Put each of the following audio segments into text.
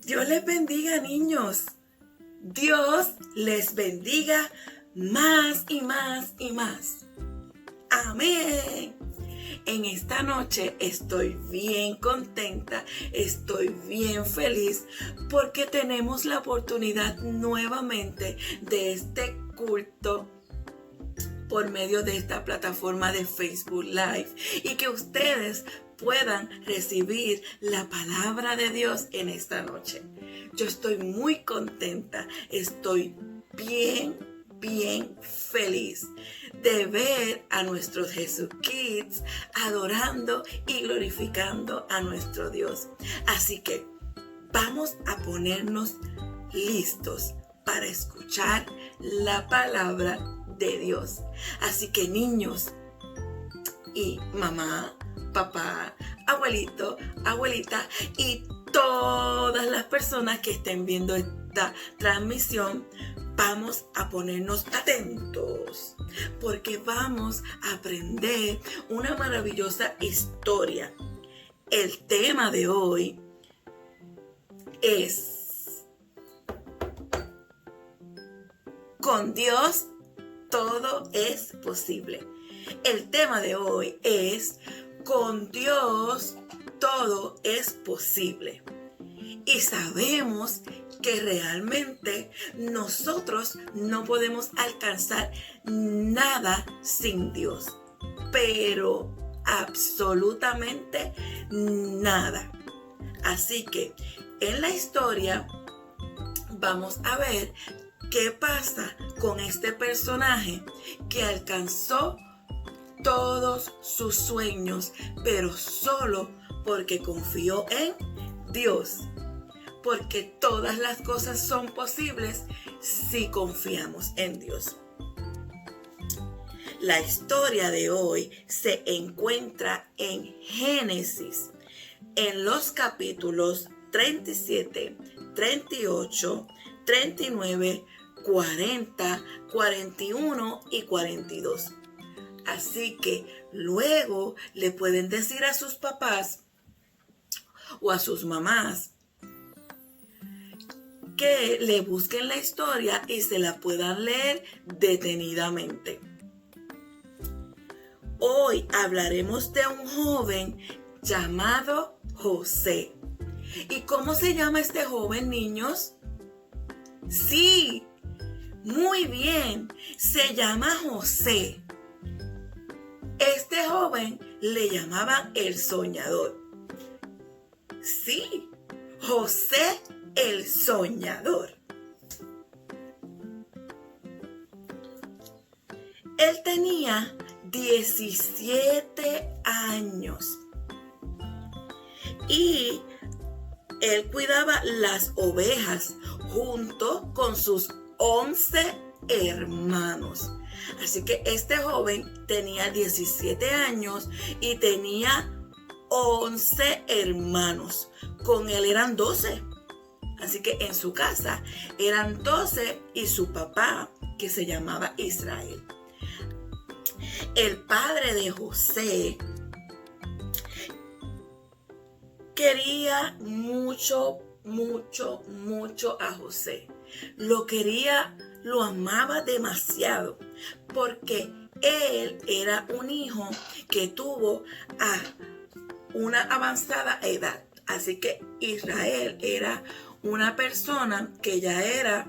Dios les bendiga, niños. Dios les bendiga más y más y más. Amén. En esta noche estoy bien contenta, estoy bien feliz porque tenemos la oportunidad nuevamente de este culto por medio de esta plataforma de Facebook Live y que ustedes puedan recibir la palabra de Dios en esta noche. Yo estoy muy contenta, estoy bien feliz de ver a nuestros Jesus Kids adorando y glorificando a nuestro Dios. Así que vamos a ponernos listos para escuchar la palabra de Dios. Así que niños y mamá, papá, abuelito, abuelita y todas las personas que estén viendo esta transmisión, vamos a ponernos atentos porque vamos a aprender una maravillosa historia. El tema de hoy es: con Dios todo es posible. El tema de hoy es: con Dios todo es posible. Y sabemos que realmente nosotros no podemos alcanzar nada sin Dios, pero absolutamente nada. Así que en la historia vamos a ver qué pasa con este personaje que alcanzó todos sus sueños, pero solo porque confió en Dios. Porque todas las cosas son posibles si confiamos en Dios. La historia de hoy se encuentra en Génesis, en los capítulos 37, 38, 39, 40, 41 y 42. Así que luego le pueden decir a sus papás o a sus mamás que le busquen la historia y se la puedan leer detenidamente. Hoy hablaremos de un joven llamado José. ¿Y cómo se llama este joven, niños? Sí, muy bien, se llama José. Este joven le llamaban el soñador. Sí, José el soñador. Él tenía 17 años y él cuidaba las ovejas junto con sus 11 hermanos. Así que este joven tenía 17 años y tenía 11 hermanos. Con él eran 12. Así que en su casa eran 12 y su papá, que se llamaba Israel. El padre de José quería mucho a José. Lo quería, lo amaba demasiado, porque él era un hijo que tuvo a una avanzada edad. Así que Israel era una persona que ya era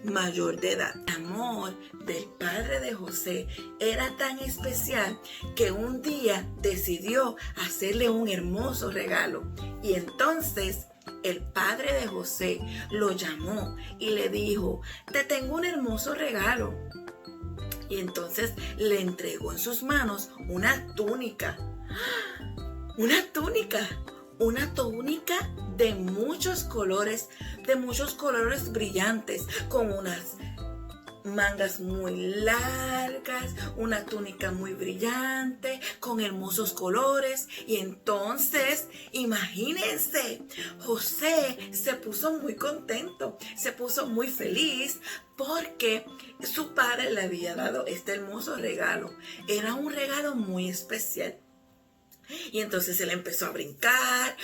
mayor de edad. El amor del padre de José era tan especial que un día decidió hacerle un hermoso regalo. Y entonces el padre de José lo llamó y le dijo: te tengo un hermoso regalo. Y entonces le entregó en sus manos una túnica. Una túnica de muchos colores brillantes, con unas mangas muy largas, una túnica muy brillante, con hermosos colores. Y entonces, imagínense, José se puso muy contento, se puso muy feliz, porque su padre le había dado este hermoso regalo. Era un regalo muy especial. Y entonces él empezó a brincar,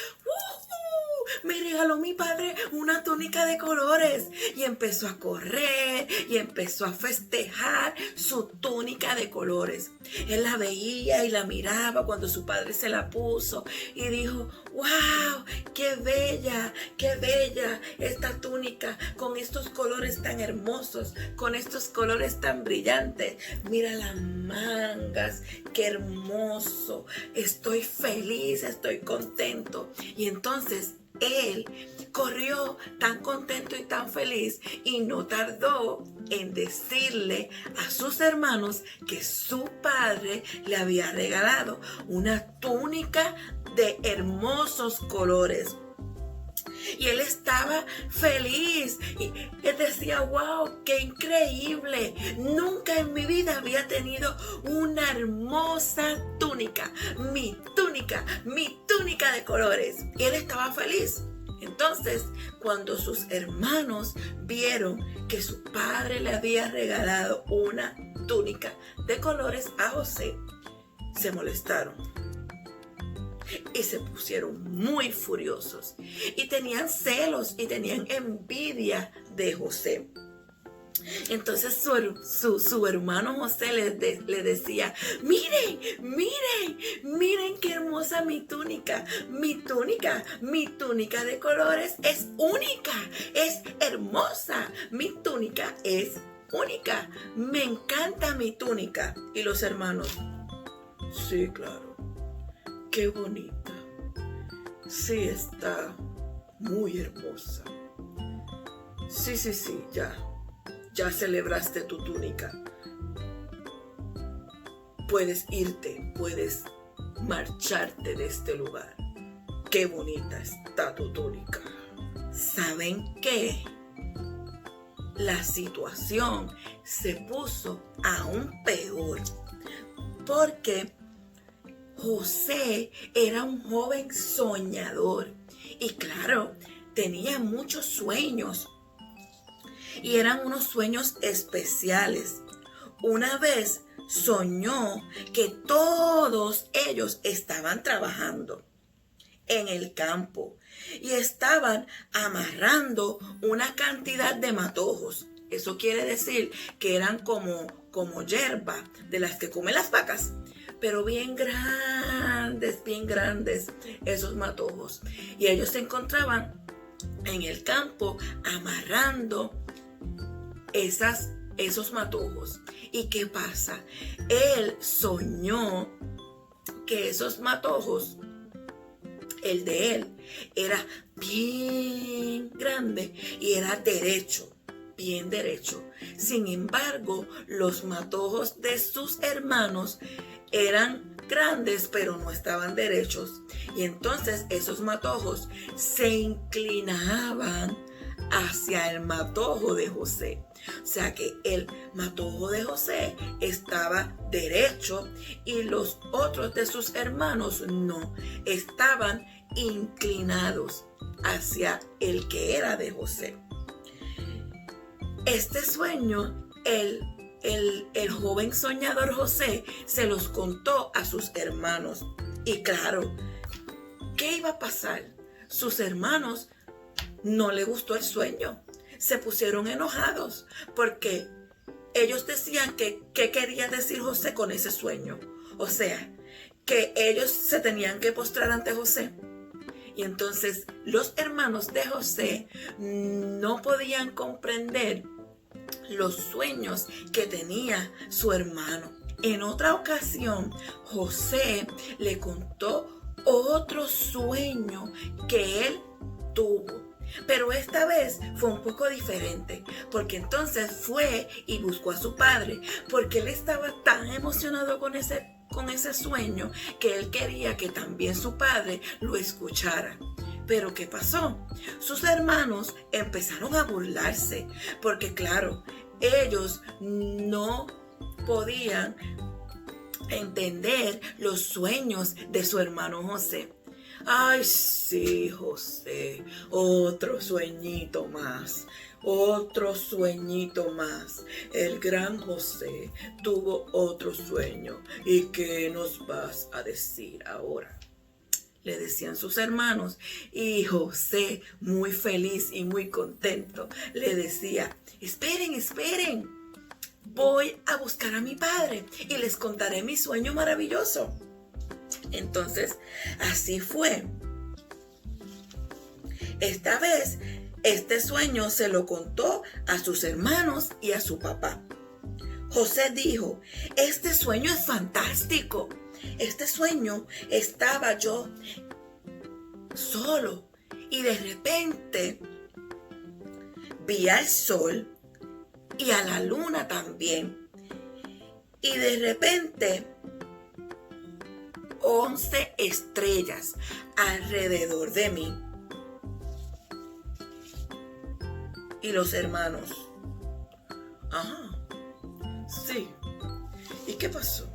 me regaló mi padre una túnica de colores. Y empezó a correr y empezó a festejar su túnica de colores. Él la veía y la miraba cuando su padre se la puso y dijo, ¡wow! ¡Qué bella esta túnica con estos colores tan hermosos, con estos colores tan brillantes! Mira las mangas, qué hermoso. Estoy feliz, estoy contento. Y entonces él corrió tan contento y tan feliz y no tardó en decirle a sus hermanos que su padre le había regalado una túnica de hermosos colores. Y él estaba feliz y él decía, wow, qué increíble. Nunca en mi vida había tenido una hermosa túnica. Mi túnica de colores. Y él estaba feliz. Entonces, cuando sus hermanos vieron que su padre le había regalado una túnica de colores a José, se molestaron. Y se pusieron muy furiosos. Y tenían celos y tenían envidia de José. Entonces su hermano José le decía, miren qué hermosa mi túnica. Mi túnica de colores es única, es hermosa. Mi túnica es única. Me encanta mi túnica. Y los hermanos, sí, claro. ¡Qué bonita! Sí, está muy hermosa. Sí, ya celebraste tu túnica. Puedes irte, puedes marcharte de este lugar. ¡Qué bonita está tu túnica! ¿Saben qué? La situación se puso aún peor, porque José era un joven soñador y claro, tenía muchos sueños y eran unos sueños especiales. Una vez soñó que todos ellos estaban trabajando en el campo y estaban amarrando una cantidad de matojos. Eso quiere decir que eran como hierba de las que comen las vacas, pero bien grandes esos matojos. Y ellos se encontraban en el campo amarrando esos matojos. ¿Y qué pasa? Él soñó que esos matojos, el de él, era bien grande y era derecho, bien derecho. Sin embargo, los matojos de sus hermanos eran grandes, pero no estaban derechos. Y entonces esos matojos se inclinaban hacia el matojo de José. O sea que el matojo de José estaba derecho y los otros de sus hermanos no, estaban inclinados hacia el que era de José. Este sueño, el joven soñador José se los contó a sus hermanos. Y claro, ¿qué iba a pasar? Sus hermanos no les gustó el sueño. Se pusieron enojados porque ellos decían que ¿qué quería decir José con ese sueño? O sea, que ellos se tenían que postrar ante José. Y entonces los hermanos de José no podían comprender los sueños que tenía su hermano. En otra ocasión, José le contó otro sueño que él tuvo. Pero esta vez fue un poco diferente, porque entonces fue y buscó a su padre, porque él estaba tan emocionado con ese sueño que él quería que también su padre lo escuchara. Pero ¿qué pasó? Sus hermanos empezaron a burlarse, porque claro, ellos no podían entender los sueños de su hermano José. Ay, sí, José, otro sueñito más. El gran José tuvo otro sueño. ¿Y qué nos vas a decir ahora? le decían sus hermanos. Y José, muy feliz y muy contento, le decía, esperen, esperen, voy a buscar a mi padre y les contaré mi sueño maravilloso. Entonces, así fue. Esta vez, este sueño se lo contó a sus hermanos y a su papá. José dijo, este sueño es fantástico. Este sueño estaba yo solo y de repente vi al sol y a la luna también. Y de repente 11 estrellas alrededor de mí. Y los hermanos, sí. ¿Y qué pasó?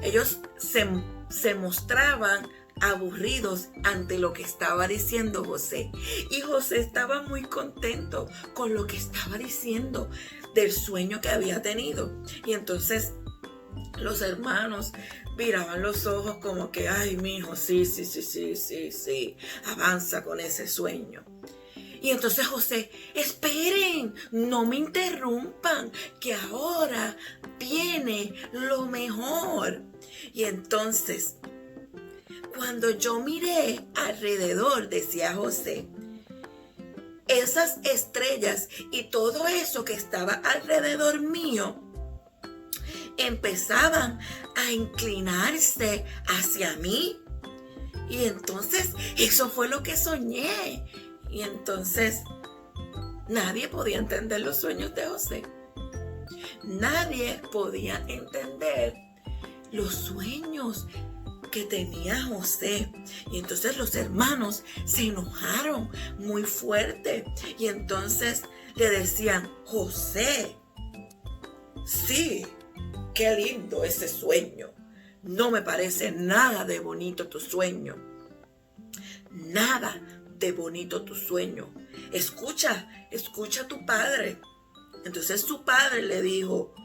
Ellos se mostraban aburridos ante lo que estaba diciendo José. Y José estaba muy contento con lo que estaba diciendo del sueño que había tenido. Y entonces los hermanos miraban los ojos como que, ay, mijo, sí, avanza con ese sueño. Y entonces José, esperen, no me interrumpan, que ahora viene lo mejor. Y entonces, cuando yo miré alrededor, decía José, esas estrellas y todo eso que estaba alrededor mío, empezaban a inclinarse hacia mí. Y entonces, eso fue lo que soñé. Y entonces nadie podía entender los sueños de José. Nadie podía entender los sueños que tenía José. Y entonces los hermanos se enojaron muy fuerte. Y entonces le decían, José, sí, qué lindo ese sueño. No me parece nada de bonito tu sueño. Nada de bonito tu sueño. Escucha a tu padre. Entonces su padre le dijo,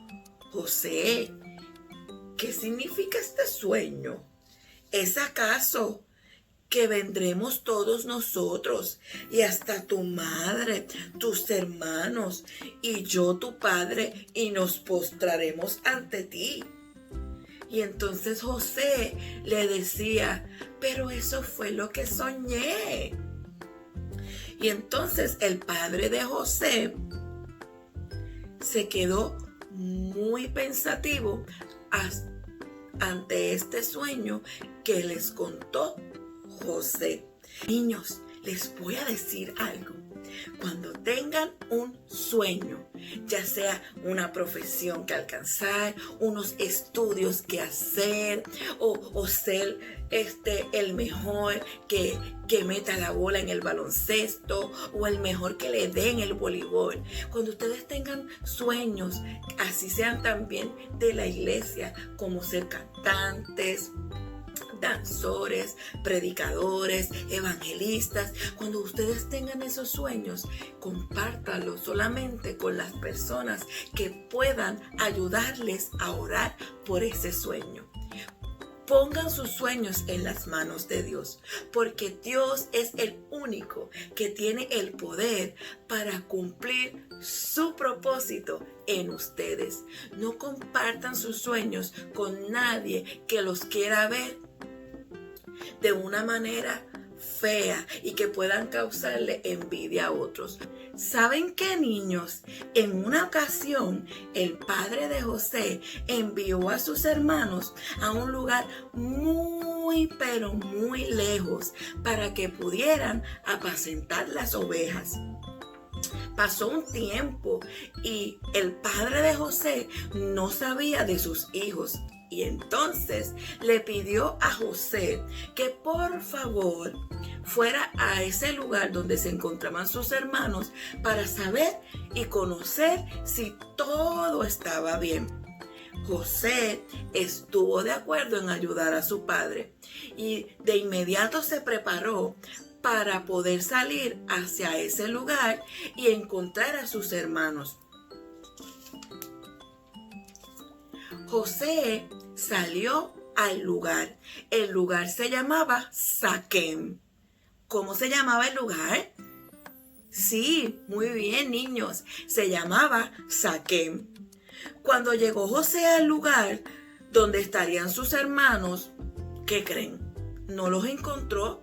José, ¿qué significa este sueño? ¿Es acaso que vendremos todos nosotros y hasta tu madre, tus hermanos y yo tu padre y nos postraremos ante ti? Y entonces José le decía, pero eso fue lo que soñé. Y entonces el padre de José se quedó muy pensativo ante este sueño que les contó José. Niños, les voy a decir algo. Cuando tengan un sueño, ya sea una profesión que alcanzar, unos estudios que hacer o ser el mejor que meta la bola en el baloncesto o el mejor que le dé en el voleibol. Cuando ustedes tengan sueños, así sean también de la iglesia, como ser cantantes, danzores, predicadores, evangelistas. Cuando ustedes tengan esos sueños, compártanlos solamente con las personas que puedan ayudarles a orar por ese sueño. Pongan sus sueños en las manos de Dios, porque Dios es el único que tiene el poder para cumplir su propósito en ustedes. No compartan sus sueños con nadie que los quiera ver de una manera fea y que puedan causarle envidia a otros. ¿Saben qué, niños? En una ocasión, el padre de José envió a sus hermanos a un lugar muy, pero muy lejos para que pudieran apacentar las ovejas. Pasó un tiempo y el padre de José no sabía de sus hijos. Y entonces le pidió a José que por favor fuera a ese lugar donde se encontraban sus hermanos para saber y conocer si todo estaba bien. José estuvo de acuerdo en ayudar a su padre y de inmediato se preparó para poder salir hacia ese lugar y encontrar a sus hermanos. José salió al lugar. El lugar se llamaba Saquem. ¿Cómo se llamaba el lugar? Sí, muy bien, niños. Se llamaba Saquem. Cuando llegó José al lugar donde estarían sus hermanos, ¿qué creen? No los encontró.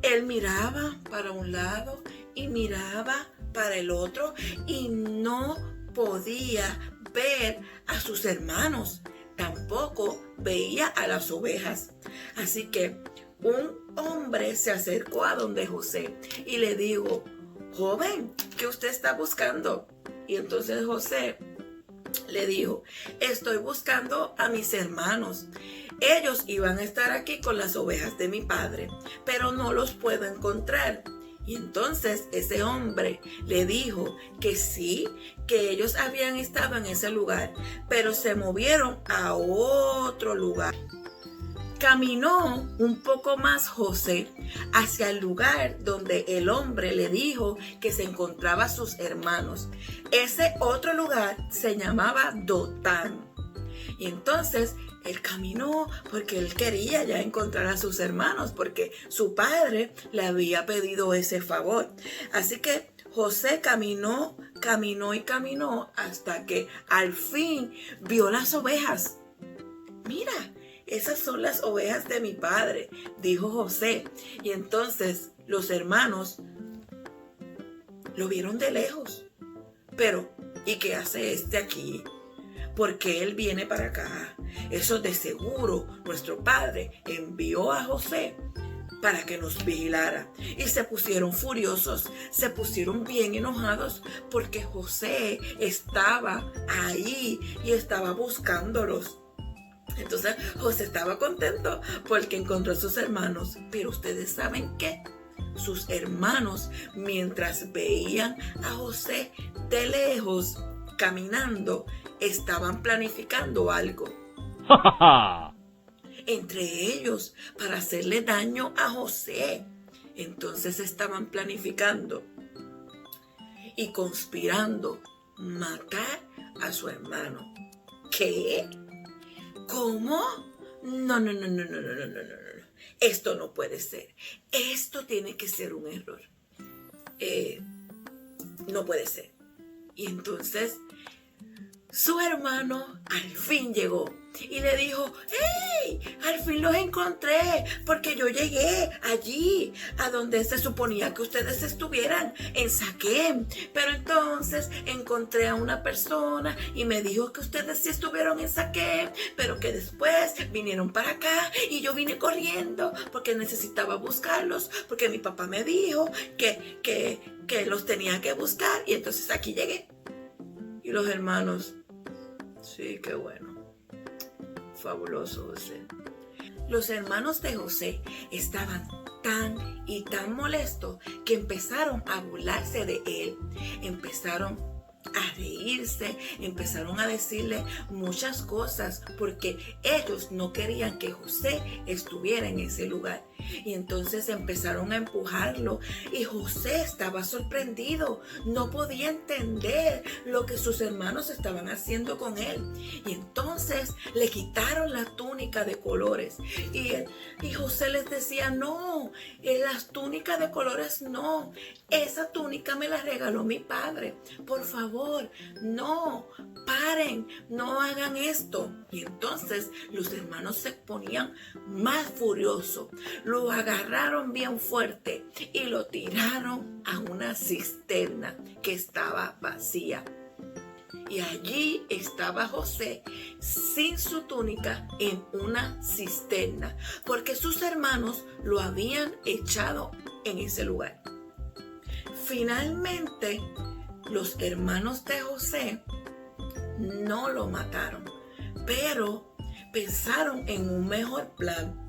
Él miraba para un lado y miraba para el otro y no podía ver a sus hermanos. Tampoco veía a las ovejas. Así que un hombre se acercó a donde José y le dijo: joven, ¿qué usted está buscando? Y entonces José le dijo: estoy buscando a mis hermanos. Ellos iban a estar aquí con las ovejas de mi padre, pero no los puedo encontrar. Y entonces ese hombre le dijo que sí, que ellos habían estado en ese lugar, pero se movieron a otro lugar. Caminó un poco más José hacia el lugar donde el hombre le dijo que se encontraban sus hermanos. Ese otro lugar se llamaba Dotán. Y entonces él caminó porque él quería ya encontrar a sus hermanos, porque su padre le había pedido ese favor. Así que José caminó y caminó hasta que al fin vio las ovejas. Mira, esas son las ovejas de mi padre, dijo José. Y entonces los hermanos lo vieron de lejos. Pero, ¿y qué hace este aquí? ¿Por qué él viene para acá? Eso de seguro nuestro padre envió a José para que nos vigilara. Y se pusieron furiosos, se pusieron bien enojados porque José estaba ahí y estaba buscándolos. Entonces José estaba contento porque encontró a sus hermanos. Pero ustedes saben qué, sus hermanos, mientras veían a José de lejos caminando, estaban planificando algo. Entre ellos, para hacerle daño a José. Entonces estaban planificando y conspirando matar a su hermano. ¿Qué? ¿Cómo? No. Esto no puede ser. Esto tiene que ser un error. No puede ser. Y entonces su hermano al fin llegó y le dijo: ¡hey! Al fin los encontré, porque yo llegué allí a donde se suponía que ustedes estuvieran, en Saquem. Pero entonces encontré a una persona y me dijo que ustedes sí estuvieron en Saquem, pero que después vinieron para acá y yo vine corriendo porque necesitaba buscarlos, porque mi papá me dijo que los tenía que buscar, y entonces aquí llegué. Y los hermanos: sí, qué bueno. Fabuloso, José. Los hermanos de José estaban tan y tan molestos que empezaron a burlarse de él. Empezaron a reírse, empezaron a decirle muchas cosas porque ellos no querían que José estuviera en ese lugar. Y entonces empezaron a empujarlo y José estaba sorprendido, no podía entender lo que sus hermanos estaban haciendo con él. Y entonces le quitaron la túnica de colores y José les decía: no, las túnicas de colores no, esa túnica me la regaló mi padre, por favor, no, paren, no hagan esto. Y entonces los hermanos se ponían más furiosos, lo agarraron bien fuerte y lo tiraron a una cisterna que estaba vacía. Y allí estaba José sin su túnica en una cisterna, porque sus hermanos lo habían echado en ese lugar. Finalmente, los hermanos de José no lo mataron, pero pensaron en un mejor plan.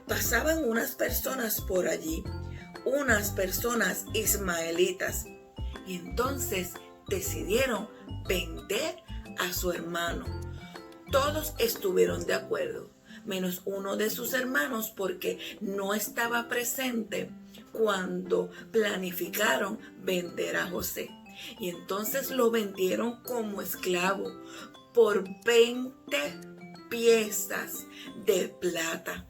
Pasaban unas personas por allí, unas personas ismaelitas, y entonces decidieron vender a su hermano. Todos estuvieron de acuerdo, menos uno de sus hermanos, porque no estaba presente cuando planificaron vender a José. Y entonces lo vendieron como esclavo por 20 piezas de plata.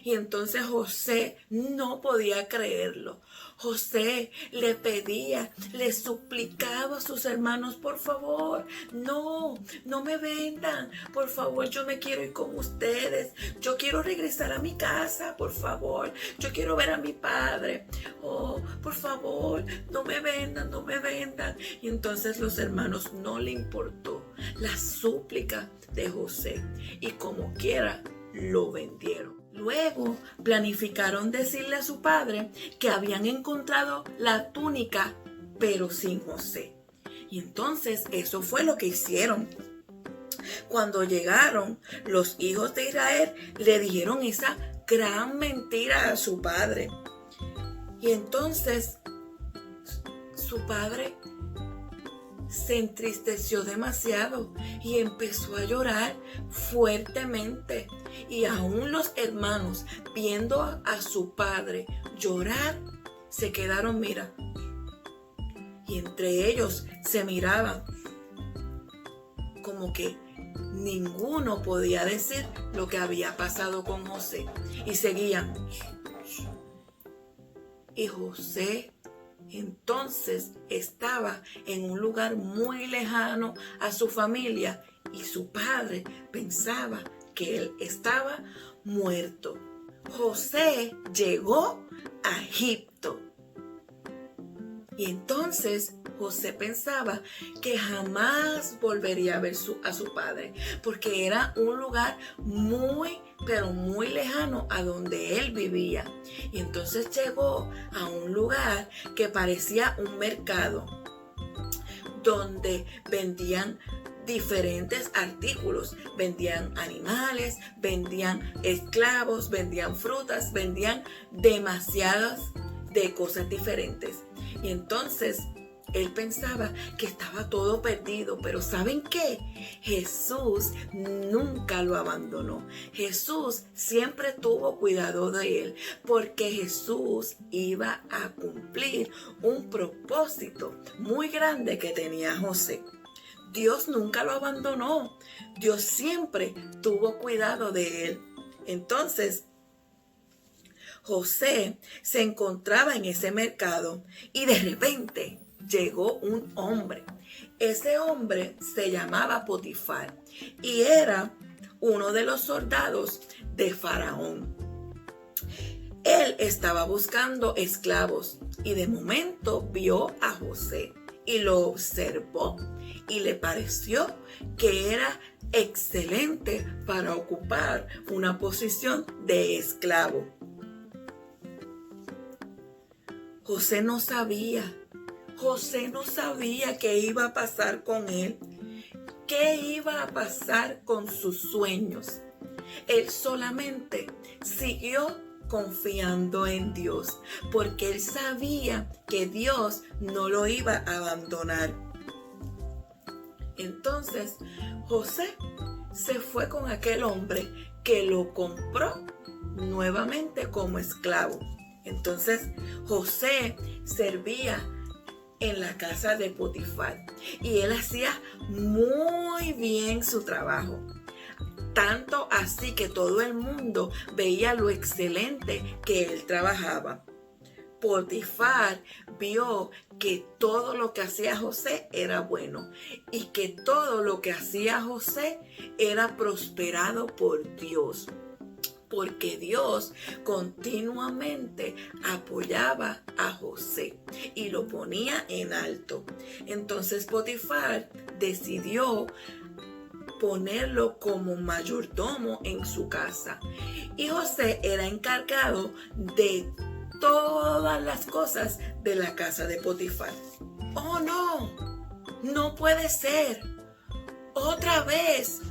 Y entonces José no podía creerlo. José le pedía, le suplicaba a sus hermanos, por favor, no me vendan, por favor, yo me quiero ir con ustedes, yo quiero regresar a mi casa, por favor, yo quiero ver a mi padre, oh, por favor, no me vendan, no me vendan. Y entonces los hermanos no le importó la súplica de José y como quiera lo vendieron. Luego planificaron decirle a su padre que habían encontrado la túnica, pero sin José. Y entonces eso fue lo que hicieron. Cuando llegaron, los hijos de Israel le dijeron esa gran mentira a su padre. Y entonces su padre se entristeció demasiado y empezó a llorar fuertemente. Y aún los hermanos, viendo a su padre llorar, se quedaron, mira. Y entre ellos se miraban como que ninguno podía decir lo que había pasado con José. Y seguían. Y José entonces estaba en un lugar muy lejano a su familia y su padre pensaba que él estaba muerto. José llegó a Egipto. Y entonces José pensaba que jamás volvería a ver a su padre, porque era un lugar muy, pero muy lejano a donde él vivía. Y entonces llegó a un lugar que parecía un mercado, donde vendían diferentes artículos, vendían animales, vendían esclavos, vendían frutas, vendían demasiadas de cosas diferentes. Y entonces él pensaba que estaba todo perdido, pero ¿saben qué? Jesús nunca lo abandonó. Jesús siempre tuvo cuidado de él, porque Jesús iba a cumplir un propósito muy grande que tenía José. Dios nunca lo abandonó. Dios siempre tuvo cuidado de él. Entonces, José se encontraba en ese mercado y de repente llegó un hombre. Ese hombre se llamaba Potifar y era uno de los soldados de Faraón. Él estaba buscando esclavos y de momento vio a José y lo observó y le pareció que era excelente para ocupar una posición de esclavo. José no sabía qué iba a pasar con él, qué iba a pasar con sus sueños. Él solamente siguió confiando en Dios, porque él sabía que Dios no lo iba a abandonar. Entonces, José se fue con aquel hombre que lo compró nuevamente como esclavo. Entonces, José servía en la casa de Potifar y él hacía muy bien su trabajo. Tanto así que todo el mundo veía lo excelente que él trabajaba. Potifar vio que todo lo que hacía José era bueno y que todo lo que hacía José era prosperado por Dios, porque Dios continuamente apoyaba a José y lo ponía en alto. Entonces Potifar decidió ponerlo como mayordomo en su casa y José era encargado de todas las cosas de la casa de Potifar. ¡Oh, no! ¡No puede ser! ¡Otra vez!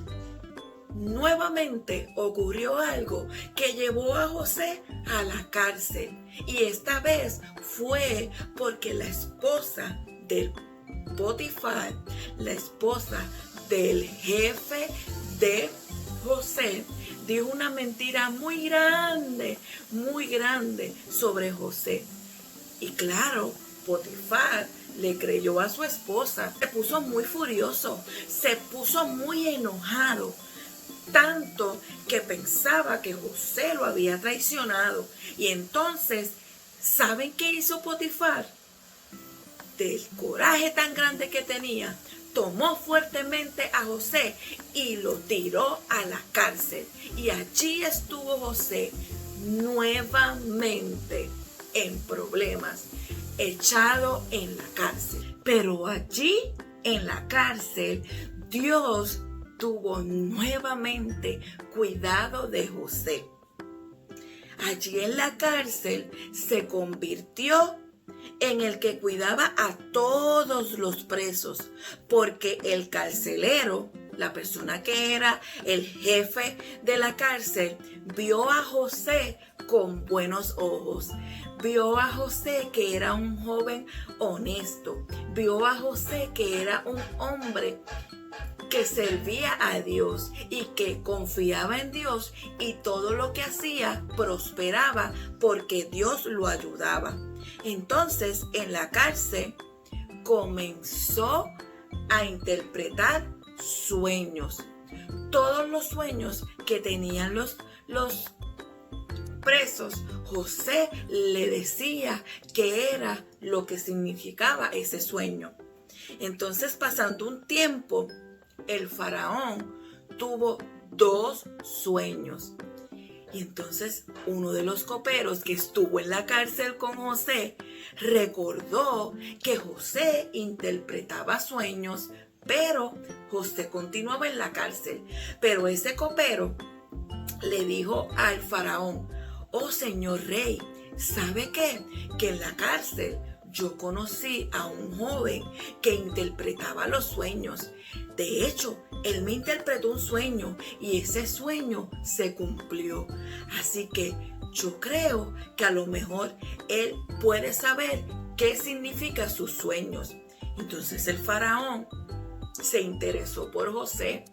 Nuevamente ocurrió algo que llevó a José a la cárcel. Y esta vez fue porque la esposa del Potifar, la esposa del jefe de José, dijo una mentira muy grande sobre José. Y claro, Potifar le creyó a su esposa. Se puso muy furioso, se puso muy enojado. tanto que pensaba que José lo había traicionado. Y entonces, ¿saben qué hizo Potifar? Del coraje tan grande que tenía, tomó fuertemente a José y lo tiró a la cárcel. Y allí estuvo José nuevamente en problemas, echado en la cárcel. Pero allí en la cárcel, Dios tuvo nuevamente cuidado de José. Allí en la cárcel se convirtió en el que cuidaba a todos los presos, porque el carcelero, la persona que era el jefe de la cárcel, vio a José con buenos ojos. Vio a José que era un joven honesto. Vio a José que era un hombre que servía a Dios y que confiaba en Dios, y todo lo que hacía prosperaba porque Dios lo ayudaba. Entonces, en la cárcel comenzó a interpretar sueños. Todos los sueños que tenían los presos, José le decía qué era lo que significaba ese sueño. Entonces, pasando un tiempo, el faraón tuvo 2 sueños. Y entonces uno de los coperos que estuvo en la cárcel con José recordó que José interpretaba sueños, pero José continuaba en la cárcel. Pero ese copero le dijo al faraón: oh señor rey, ¿sabe qué? Que en la cárcel yo conocí a un joven que interpretaba los sueños. De hecho, él me interpretó un sueño y ese sueño se cumplió. Así que yo creo que a lo mejor él puede saber qué significan sus sueños. Entonces el faraón se interesó por José.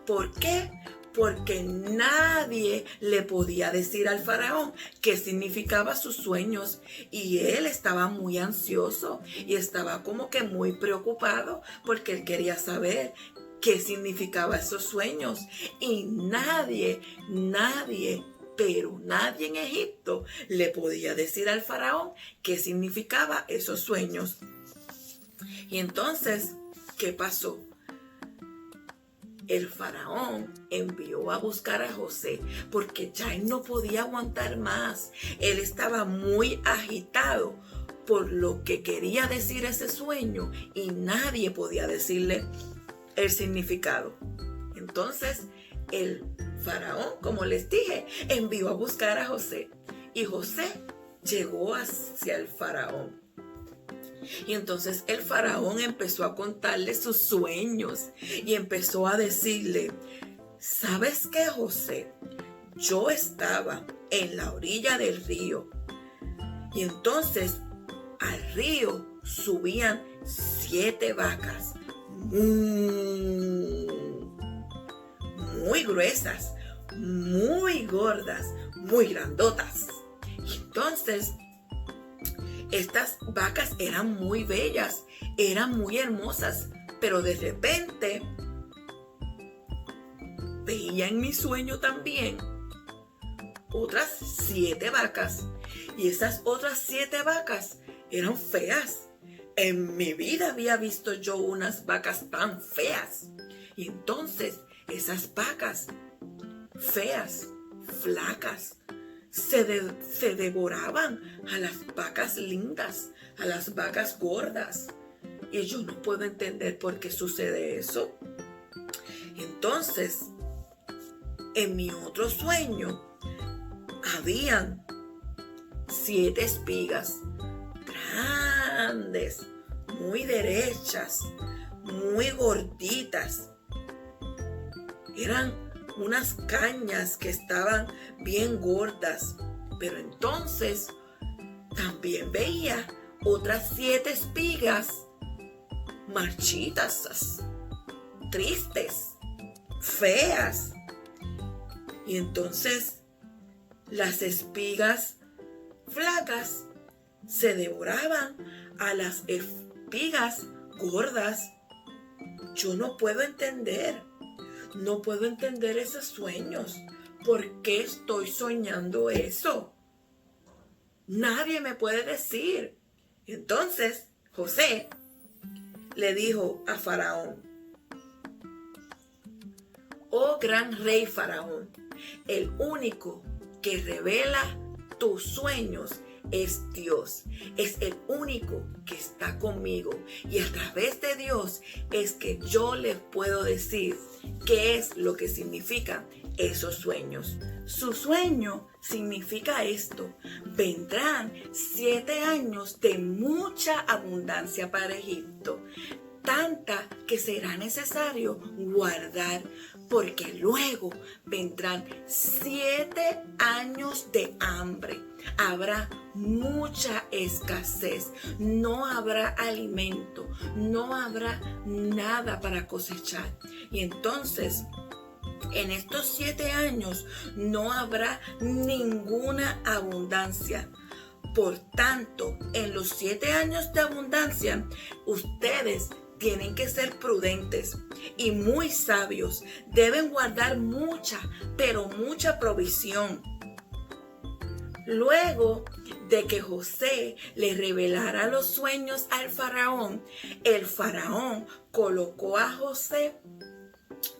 ¿Por qué? Porque nadie le podía decir al faraón qué significaba sus sueños, y él estaba muy ansioso y estaba como que muy preocupado porque él quería saber qué significaba esos sueños, y nadie en Egipto le podía decir al faraón qué significaba esos sueños. Y entonces, ¿qué pasó? El faraón envió a buscar a José porque ya él no podía aguantar más. Él estaba muy agitado por lo que quería decir ese sueño y nadie podía decirle el significado. Entonces el faraón, como les dije, envió a buscar a José, y José llegó hacia el faraón. Y entonces el faraón empezó a contarle sus sueños y empezó a decirle: ¿sabes qué, José? Yo estaba en la orilla del río, y entonces al río subían 7 vacas muy gruesas, muy gordas, muy grandotas. Y entonces estas vacas eran muy bellas, eran muy hermosas, pero de repente veía en mi sueño también otras 7 vacas, y esas otras 7 vacas eran feas. En mi vida había visto yo unas vacas tan feas. Y entonces esas vacas feas, flacas, se devoraban a las vacas lindas, a las vacas gordas. Y yo no puedo entender por qué sucede eso. Entonces, en mi otro sueño, habían 7 espigas grandes, muy derechas, muy gorditas. Eran unas cañas que estaban bien gordas. Pero entonces también veía otras 7 espigas marchitas, tristes, feas. Y entonces las espigas flacas se devoraban a las espigas gordas. Yo no puedo entender. no puedo entender esos sueños. ¿Por qué estoy soñando eso? Nadie me puede decir. Entonces José le dijo a Faraón: oh gran rey Faraón, el único que revela tus sueños es Dios. Es el único que está conmigo. Y a través de Dios es que yo les puedo decir qué es lo que significan esos sueños. Su sueño significa esto: vendrán 7 años de mucha abundancia para Egipto, tanta que será necesario guardar, porque luego vendrán 7 años de hambre. Habrá mucha escasez, no habrá alimento, no habrá nada para cosechar. Y entonces, en estos 7 años no habrá ninguna abundancia. Por tanto, en los 7 años de abundancia, ustedes tienen que ser prudentes y muy sabios. Deben guardar mucha, pero mucha provisión. Luego de que José le revelara los sueños al faraón, el faraón colocó a José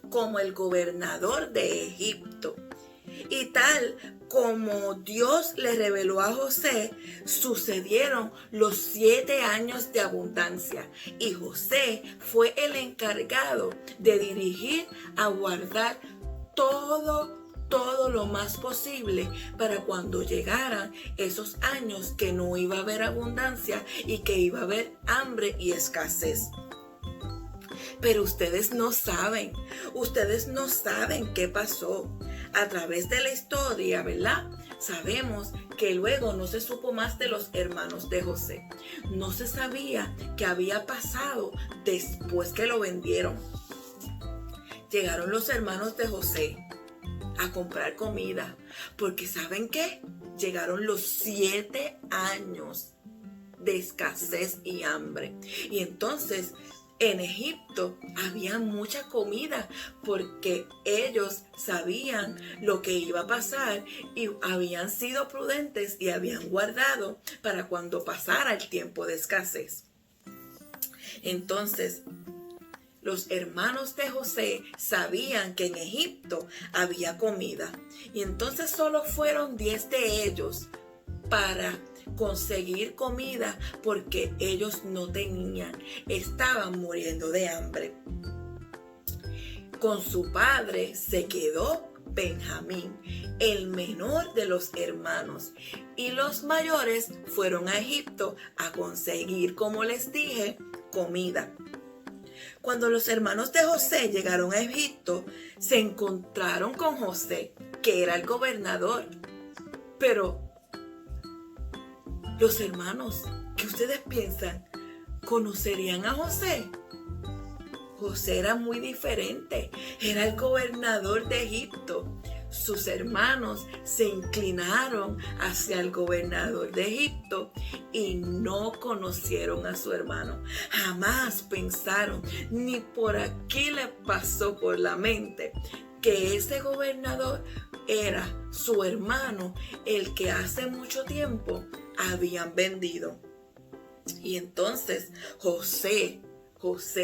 como el gobernador de Egipto. Y tal como Dios le reveló a José, sucedieron los 7 años de abundancia. Y José fue el encargado de dirigir a guardar todo lo más posible para cuando llegaran esos años que no iba a haber abundancia y que iba a haber hambre y escasez. Pero ustedes no saben qué pasó. A través de la historia, ¿verdad? Sabemos que luego no se supo más de los hermanos de José. No se sabía qué había pasado después que lo vendieron. Llegaron los hermanos de José a comprar comida, porque ¿saben qué? Llegaron los 7 años de escasez y hambre. Y entonces en Egipto había mucha comida porque ellos sabían lo que iba a pasar y habían sido prudentes y habían guardado para cuando pasara el tiempo de escasez. Entonces, los hermanos de José sabían que en Egipto había comida y entonces solo fueron 10 de ellos para conseguir comida porque ellos no tenían, estaban muriendo de hambre. Con su padre se quedó Benjamín, el menor de los hermanos, y los mayores fueron a Egipto a conseguir, como les dije, comida. Cuando los hermanos de José llegaron a Egipto, se encontraron con José, que era el gobernador. Pero los hermanos, ¿qué ustedes piensan? ¿Conocerían a José? José era muy diferente, era el gobernador de Egipto. Sus hermanos se inclinaron hacia el gobernador de Egipto y no conocieron a su hermano. Jamás pensaron, ni por aquí les pasó por la mente, que ese gobernador era su hermano, el que hace mucho tiempo habían vendido. Y entonces José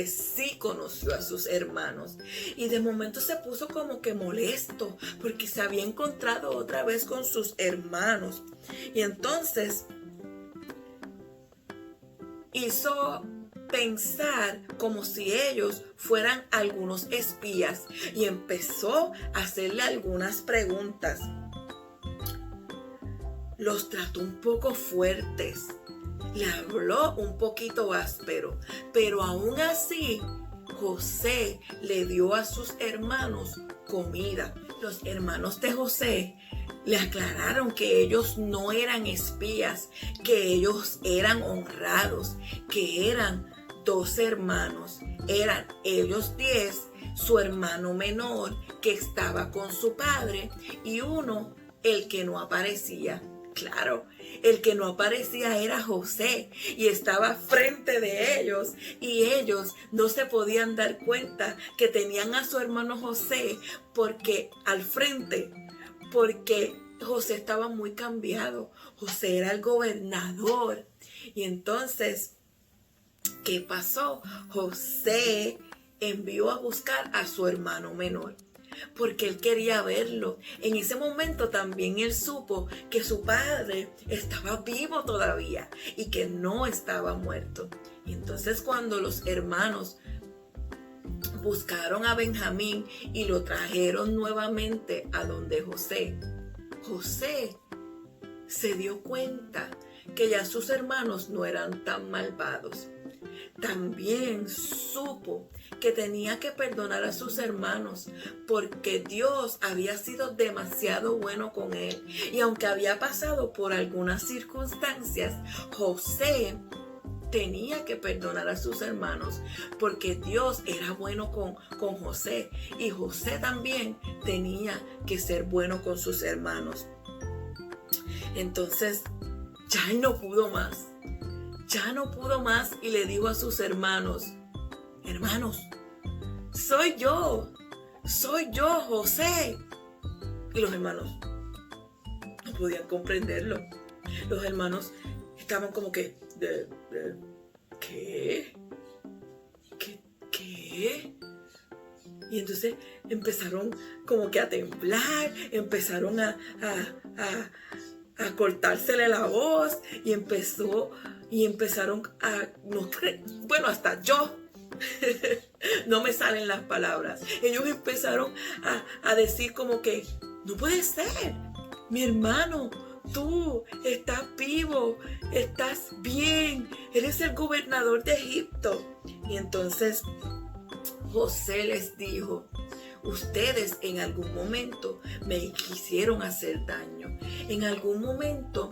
sí conoció a sus hermanos y de momento se puso como que molesto porque se había encontrado otra vez con sus hermanos. Y entonces hizo pensar como si ellos fueran algunos espías y empezó a hacerle algunas preguntas. Los trató un poco fuertes. Le habló un poquito áspero, pero aún así José le dio a sus hermanos comida. Los hermanos de José le aclararon que ellos no eran espías, que ellos eran honrados, que eran 2 hermanos. Eran ellos 10, su hermano menor que estaba con su padre y uno el que no aparecía. Claro, el que no aparecía era José y estaba frente de ellos y ellos no se podían dar cuenta que tenían a su hermano José porque al frente, porque José estaba muy cambiado. José era el gobernador. Y entonces, ¿qué pasó? José envió a buscar a su hermano menor, porque él quería verlo. En ese momento también él supo que su padre estaba vivo todavía y que no estaba muerto. Y entonces cuando los hermanos buscaron a Benjamín y lo trajeron nuevamente a donde José se dio cuenta que ya sus hermanos no eran tan malvados. También supo que tenía que perdonar a sus hermanos porque Dios había sido demasiado bueno con él. Y aunque había pasado por algunas circunstancias, José tenía que perdonar a sus hermanos porque Dios era bueno con José. Y José también tenía que ser bueno con sus hermanos. Entonces, ya él no pudo más. Ya no pudo más y le dijo a sus hermanos: hermanos, soy yo, José. Y los hermanos no podían comprenderlo. Los hermanos estaban como que, ¿qué? Y entonces empezaron como que a temblar, empezaron a cortársele la voz y empezaron a, bueno, hasta yo, no me salen las palabras. Ellos empezaron a decir como que, no puede ser, mi hermano, tú estás vivo, estás bien, eres el gobernador de Egipto. Y entonces José les dijo: ustedes en algún momento me quisieron hacer daño, en algún momento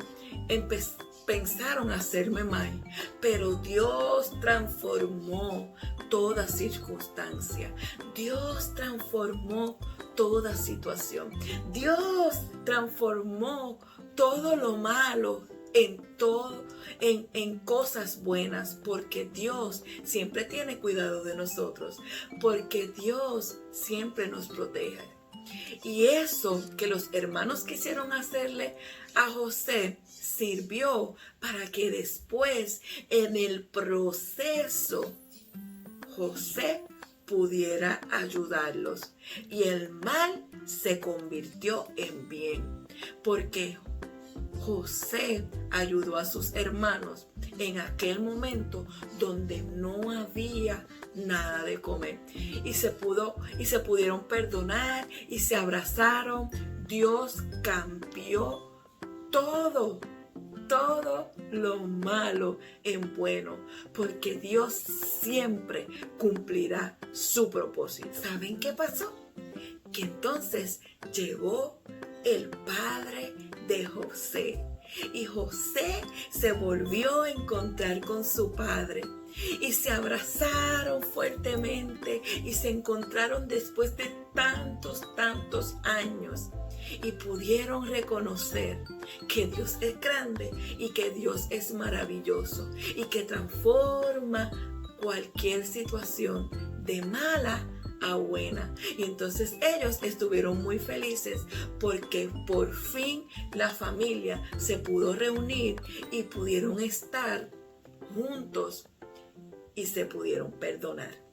pensaron hacerme mal, pero Dios transformó toda circunstancia, Dios transformó toda situación, Dios transformó todo lo malo en cosas buenas, porque Dios siempre tiene cuidado de nosotros, porque Dios siempre nos protege. Y eso que los hermanos quisieron hacerle a José sirvió para que después, en el proceso, José pudiera ayudarlos y el mal se convirtió en bien, porque José ayudó a sus hermanos en aquel momento donde no había nada de comer y se pudieron perdonar y se abrazaron. Dios cambió todo lo malo en bueno, porque Dios siempre cumplirá su propósito. ¿Saben qué pasó? Que entonces llegó el padre de José y José se volvió a encontrar con su padre y se abrazaron fuertemente y se encontraron después de tantos años y pudieron reconocer que Dios es grande y que Dios es maravilloso y que transforma cualquier situación de mala a buena. Y entonces ellos estuvieron muy felices porque por fin la familia se pudo reunir y pudieron estar juntos y se pudieron perdonar.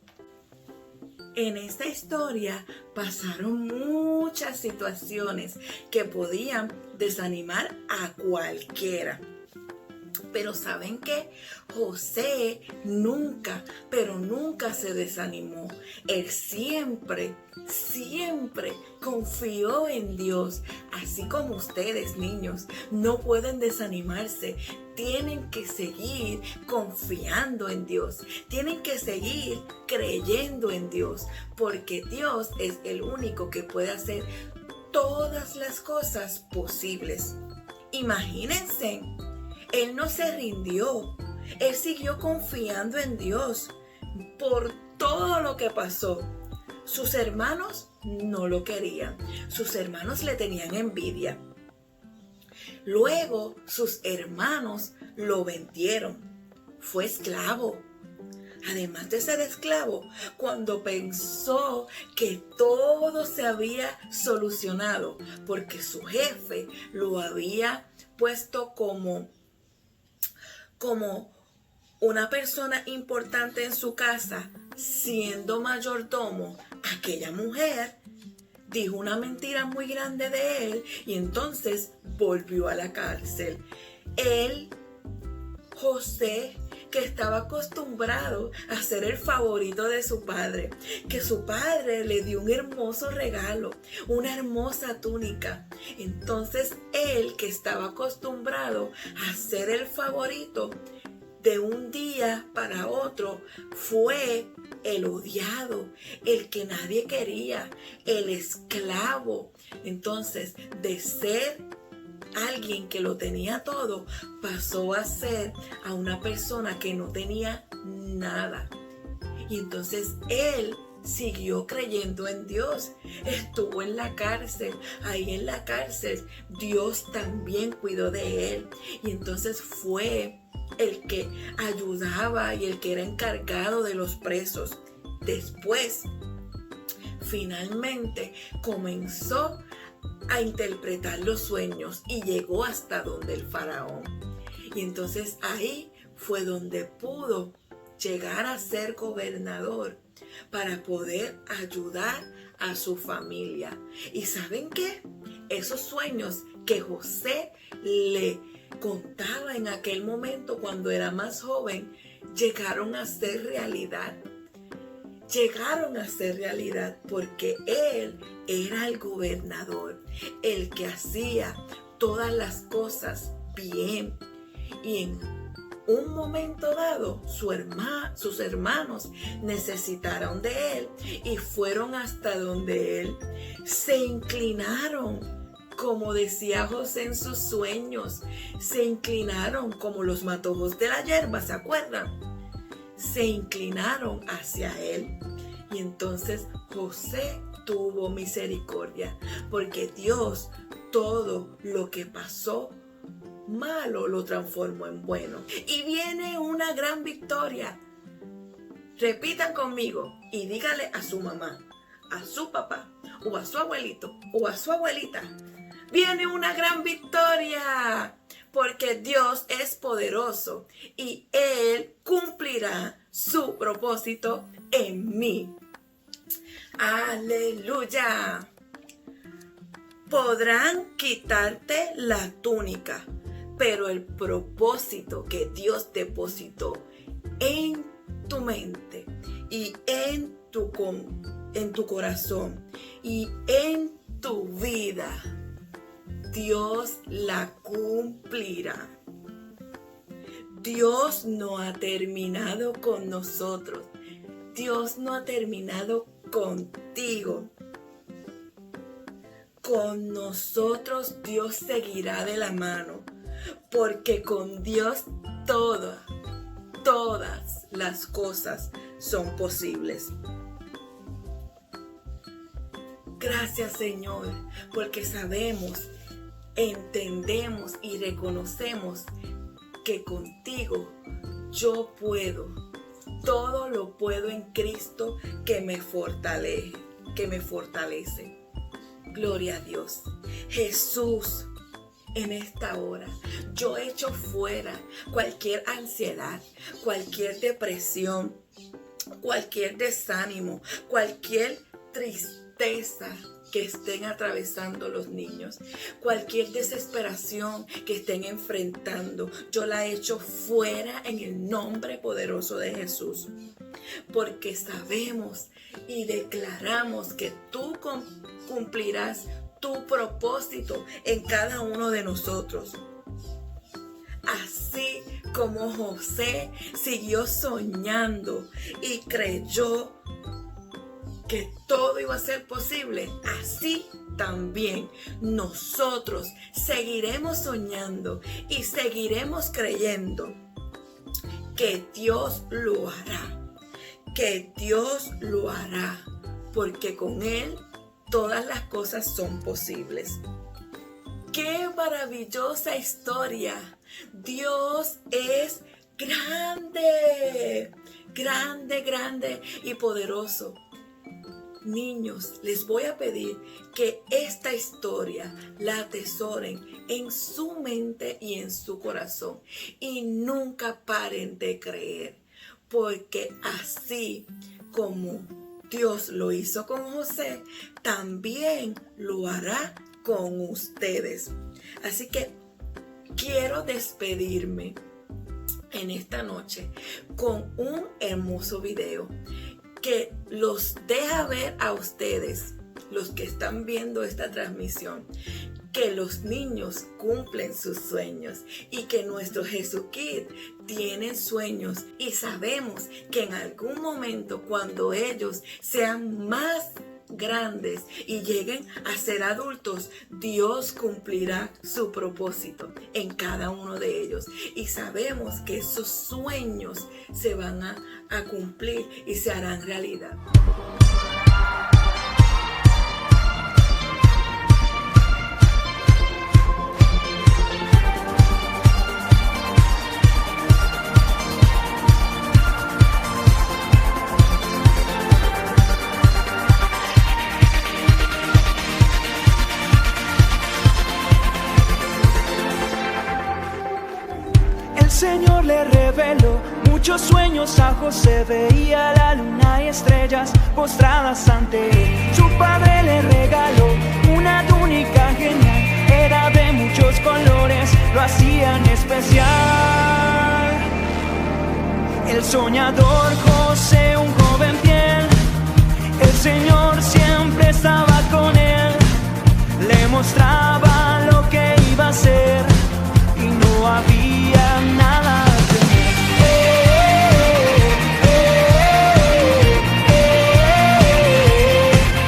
En esta historia pasaron muchas situaciones que podían desanimar a cualquiera. Pero ¿saben qué? José nunca se desanimó. Él siempre confió en Dios. Así como ustedes, niños, no pueden desanimarse. Tienen que seguir confiando en Dios. Tienen que seguir creyendo en Dios. Porque Dios es el único que puede hacer todas las cosas posibles. Imagínense. Él no se rindió, él siguió confiando en Dios por todo lo que pasó. Sus hermanos no lo querían, sus hermanos le tenían envidia. Luego sus hermanos lo vendieron. Fue esclavo. Además de ser esclavo, cuando pensó que todo se había solucionado, porque su jefe lo había puesto como una persona importante en su casa, siendo mayordomo, aquella mujer dijo una mentira muy grande de él y entonces volvió a la cárcel. José, que estaba acostumbrado a ser el favorito de su padre, que su padre le dio un hermoso regalo, una hermosa túnica. Entonces él, que estaba acostumbrado a ser el favorito, de un día para otro fue el odiado, el que nadie quería, el esclavo. Entonces, de ser alguien que lo tenía todo, pasó a ser a una persona que no tenía nada. Y entonces él siguió creyendo en Dios. Estuvo en la cárcel. Ahí en la cárcel Dios también cuidó de él. Y entonces fue el que ayudaba y el que era encargado de los presos. Después, finalmente comenzó a interpretar los sueños y llegó hasta donde el faraón. Y entonces ahí fue donde pudo llegar a ser gobernador para poder ayudar a su familia. ¿Y saben qué? Esos sueños que José le contaba en aquel momento cuando era más joven, llegaron a ser realidad. Llegaron a ser realidad porque él era el gobernador, el que hacía todas las cosas bien. Y en un momento dado, sus hermanos necesitaron de él y fueron hasta donde él. Se inclinaron, como decía José en sus sueños. Se inclinaron como los matojos de la hierba, ¿se acuerdan? Se inclinaron hacia él. Y entonces José tuvo misericordia, porque Dios todo lo que pasó malo lo transformó en bueno. Y viene una gran victoria. Repitan conmigo y dígale a su mamá, a su papá, o a su abuelito, o a su abuelita: viene una gran victoria, porque Dios es poderoso y Él cumplirá su propósito en mí. ¡Aleluya! Podrán quitarte la túnica, pero el propósito que Dios depositó en tu mente y en tu corazón y en tu vida, Dios la cumplirá. Dios no ha terminado con nosotros. Dios no ha terminado contigo. Con nosotros Dios seguirá de la mano, porque con Dios todas las cosas son posibles. Gracias, Señor, porque sabemos, entendemos y reconocemos que contigo yo puedo. Todo lo puedo en Cristo que me fortalece. Gloria a Dios. Jesús, en esta hora yo echo fuera cualquier ansiedad, cualquier depresión, cualquier desánimo, cualquier tristeza que estén atravesando los niños, cualquier desesperación que estén enfrentando, yo la echo fuera en el nombre poderoso de Jesús, porque sabemos y declaramos que tú cumplirás tu propósito en cada uno de nosotros. Así como José siguió soñando y creyó que todo iba a ser posible, así también nosotros seguiremos soñando y seguiremos creyendo que Dios lo hará, porque con Él todas las cosas son posibles. ¡Qué maravillosa historia! Dios es grande, grande, grande y poderoso. Niños, les voy a pedir que esta historia la atesoren en su mente y en su corazón y nunca paren de creer, porque así como Dios lo hizo con José, también lo hará con ustedes. Así que quiero despedirme en esta noche con un hermoso video que los deja ver a ustedes, los que están viendo esta transmisión, que los niños cumplen sus sueños y que nuestro Jesucristo tiene sueños, y sabemos que en algún momento, cuando ellos sean más grandes y lleguen a ser adultos, Dios cumplirá su propósito en cada uno de ellos, y sabemos que esos sueños se van a cumplir y se harán realidad. El Señor le reveló muchos sueños a José, veía la luna y estrellas postradas ante él. Su padre le regaló una túnica genial, era de muchos colores, lo hacían especial. El soñador José, un joven fiel, el Señor siempre estaba con él, le mostraba lo que iba a ser y no había nada que temer.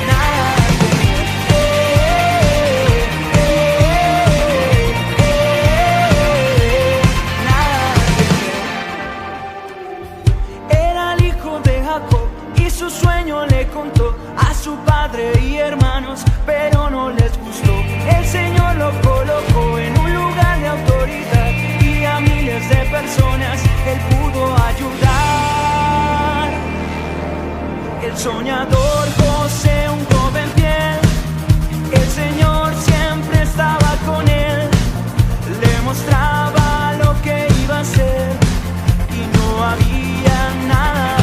Nada que temer. Era el hijo de Jacob y su sueño le contó a su padre y hermanos, pero no les gustó. El Señor lo colocó en un lugar de autoridad y a miles de personas Él pudo ayudar. El soñador José, un joven fiel, el Señor siempre estaba con él, le mostraba lo que iba a ser y no había nada.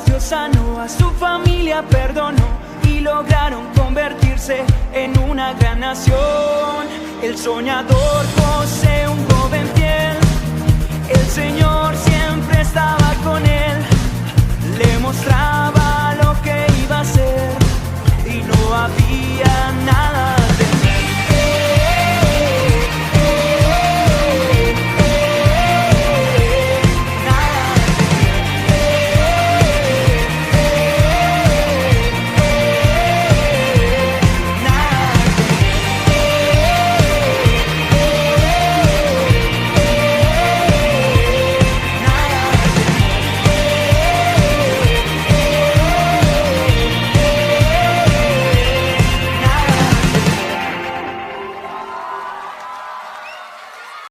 Dios sanó, a su familia perdonó y lograron convertirse en una gran nación. El soñador José, un